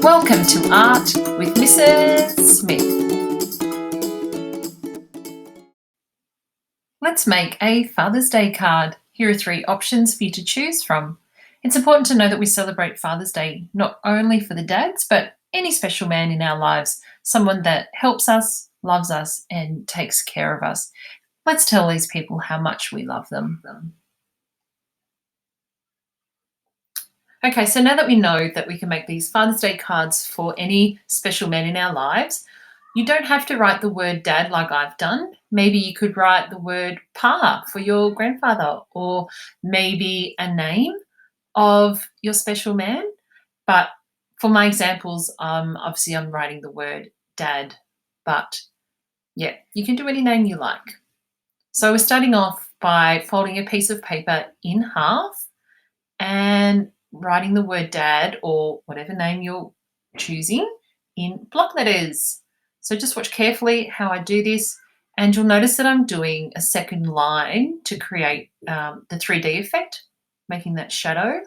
Welcome to Art with Mrs. Smith. Let's make a Father's Day card. Here are 3 options for you to choose from. It's important to know that we celebrate Father's Day not only for the dads, but any special man in our lives, someone that helps us, loves us, and takes care of us. Let's tell these people how much we love them. Okay, so now that we know that we can make these Father's Day cards for any special man in our lives, you don't have to write the word dad like I've done. Maybe you could write the word pa for your grandfather, or maybe a name of your special man. But for my examples, obviously I'm writing the word dad, but yeah, you can do any name you like. So we're starting off by folding a piece of paper in half and writing the word dad or whatever name you're choosing in block letters. So just watch carefully how I do this, and you'll notice that I'm doing a second line to create the 3D effect, making that shadow.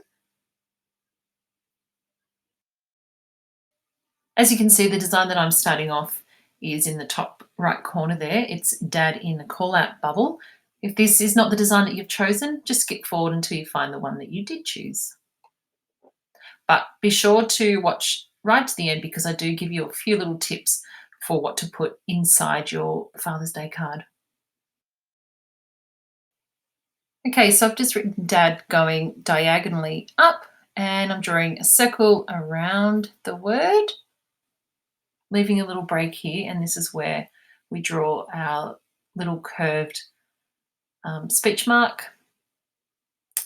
As you can see, the design that I'm starting off is in the top right corner there. It's dad in the call out bubble. If this is not the design that you've chosen, just skip forward until you find the one that you did choose. But be sure to watch right to the end because I do give you a few little tips for what to put inside your Father's Day card. Okay, so I've just written dad going diagonally up, and I'm drawing a circle around the word, leaving a little break here, and this is where we draw our little curved speech mark,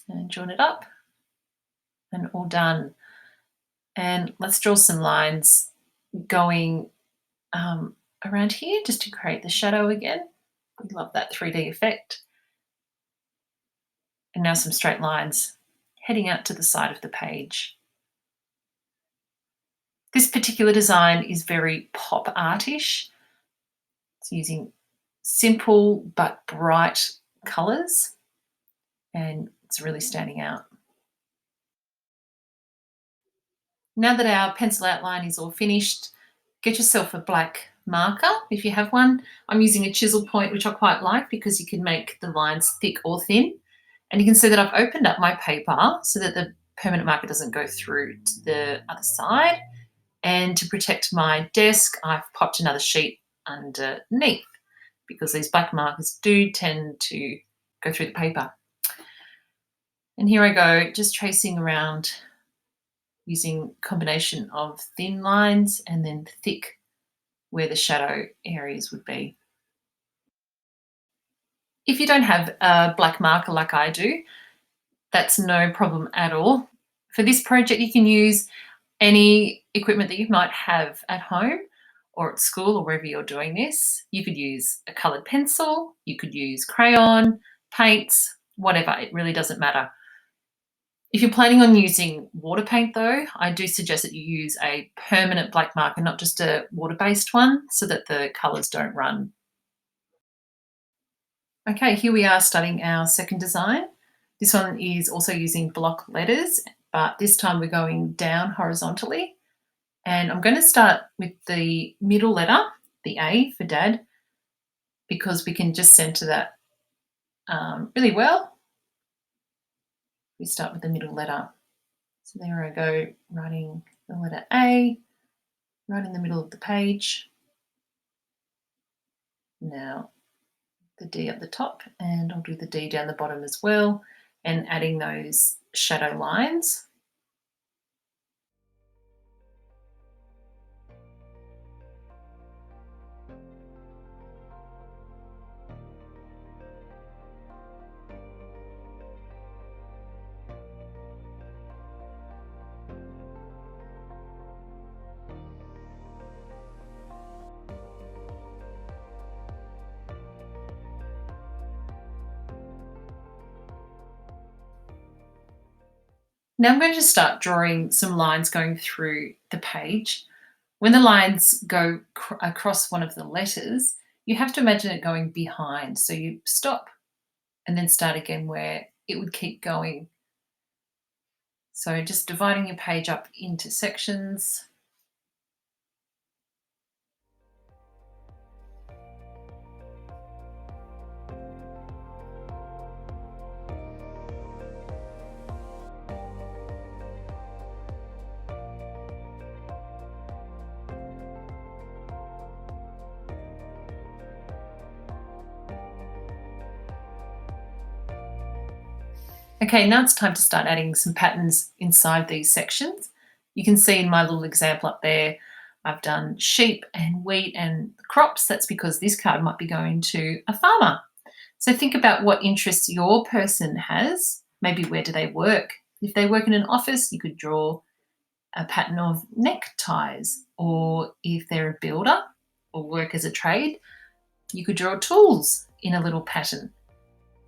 and join it up, and all done. And let's draw some lines going around here just to create the shadow again. We love that 3D effect. And now some straight lines heading out to the side of the page. This particular design is very pop artish. It's using simple but bright colours, and it's really standing out. Now that our pencil outline is all finished, get yourself a black marker if you have one. I'm using a chisel point, which I quite like because you can make the lines thick or thin. And you can see that I've opened up my paper so that the permanent marker doesn't go through to the other side. And to protect my desk, I've popped another sheet underneath because these black markers do tend to go through the paper. And here I go, just tracing around using a combination of thin lines and then thick where the shadow areas would be. If you don't have a black marker like I do, that's no problem at all. For this project, you can use any equipment that you might have at home or at school or wherever you're doing this. You could use a coloured pencil, you could use crayon, paints, whatever, it really doesn't matter. If you're planning on using water paint though, I do suggest that you use a permanent black marker, not just a water-based one, so that the colours don't run. Okay, here we are starting our second design. This one is also using block letters, but this time we're going down horizontally. And I'm going to start with the middle letter, the A for dad, because we can just centre that really well. We start with the middle letter. So there I go, writing the letter A right in the middle of the page. Now the D at the top, and I'll do the D down the bottom as well, and adding those shadow lines. Now I'm going to start drawing some lines going through the page. When the lines go across one of the letters, you have to imagine it going behind. So you stop and then start again where it would keep going. So just dividing your page up into sections. Okay, now it's time to start adding some patterns inside these sections. You can see in my little example up there, I've done sheep and wheat and crops. That's because this card might be going to a farmer. So think about what interests your person has. Maybe where do they work? If they work in an office, you could draw a pattern of neckties. Or if they're a builder or work as a trade, you could draw tools in a little pattern.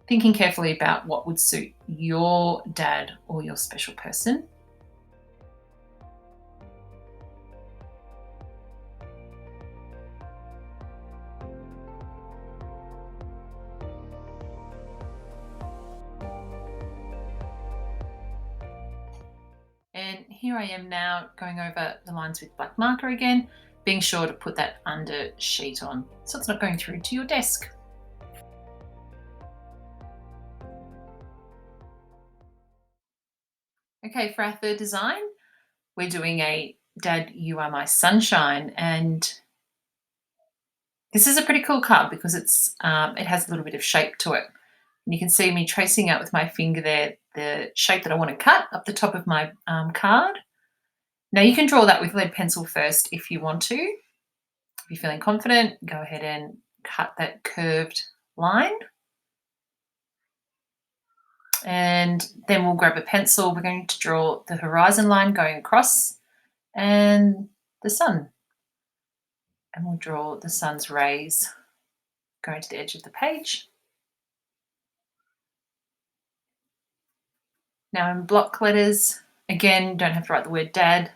Thinking carefully about what would suit your dad or your special person. And here I am now going over the lines with black marker again, being sure to put that under sheet on so it's not going through to your desk. Okay, for our third design, we're doing a Dad, You Are My Sunshine. And this is a pretty cool card because it has a little bit of shape to it. And you can see me tracing out with my finger there the shape that I want to cut up the top of my card. Now you can draw that with lead pencil first if you want to. If you're feeling confident, go ahead and cut that curved line. And then we'll grab a pencil. We're going to draw the horizon line going across and the sun. And we'll draw the sun's rays going to the edge of the page. Now in block letters, again, don't have to write the word dad,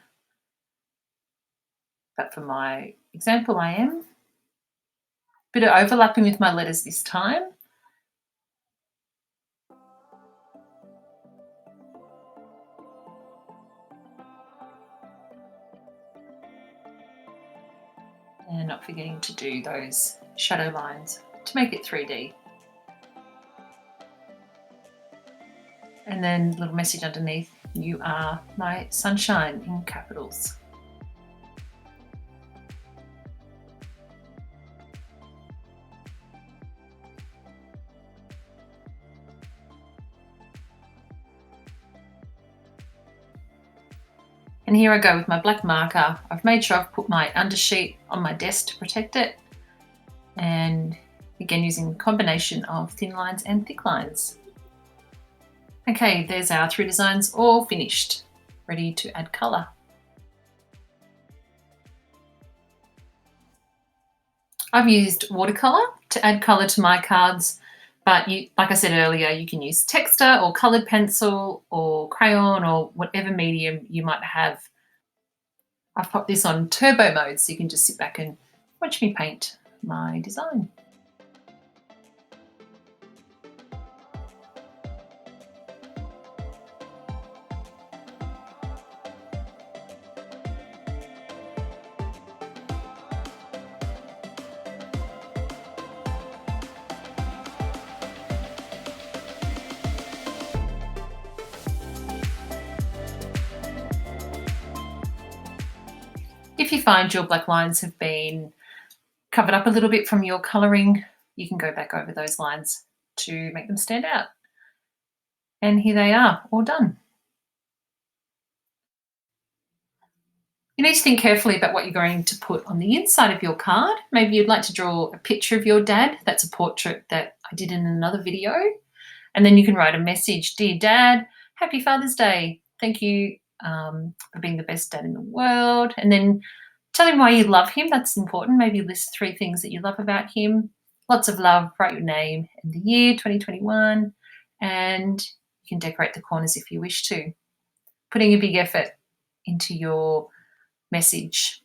but for my example, I am. Bit of overlapping with my letters this time. And not forgetting to do those shadow lines to make it 3D. And then a little message underneath, you are my sunshine in capitals. And here I go with my black marker. I've made sure I've put my undersheet on my desk to protect it. And again, using a combination of thin lines and thick lines. Okay, there's our 3 designs all finished, ready to add colour. I've used watercolour to add colour to my cards, but like I said earlier, you can use texta or coloured pencil or crayon or whatever medium you might have. I've popped this on turbo mode so you can just sit back and watch me paint my design. If you find your black lines have been covered up a little bit from your colouring, you can go back over those lines to make them stand out. And here they are, all done. You need to think carefully about what you're going to put on the inside of your card. Maybe you'd like to draw a picture of your dad. That's a portrait that I did in another video. And then you can write a message, Dear Dad, Happy Father's Day. Thank you for being the best dad in the world. And then tell him why you love him. That's important. Maybe list 3 things that you love about him. Lots of love. Write your name and the year, 2021. And you can decorate the corners if you wish to. Putting a big effort into your message.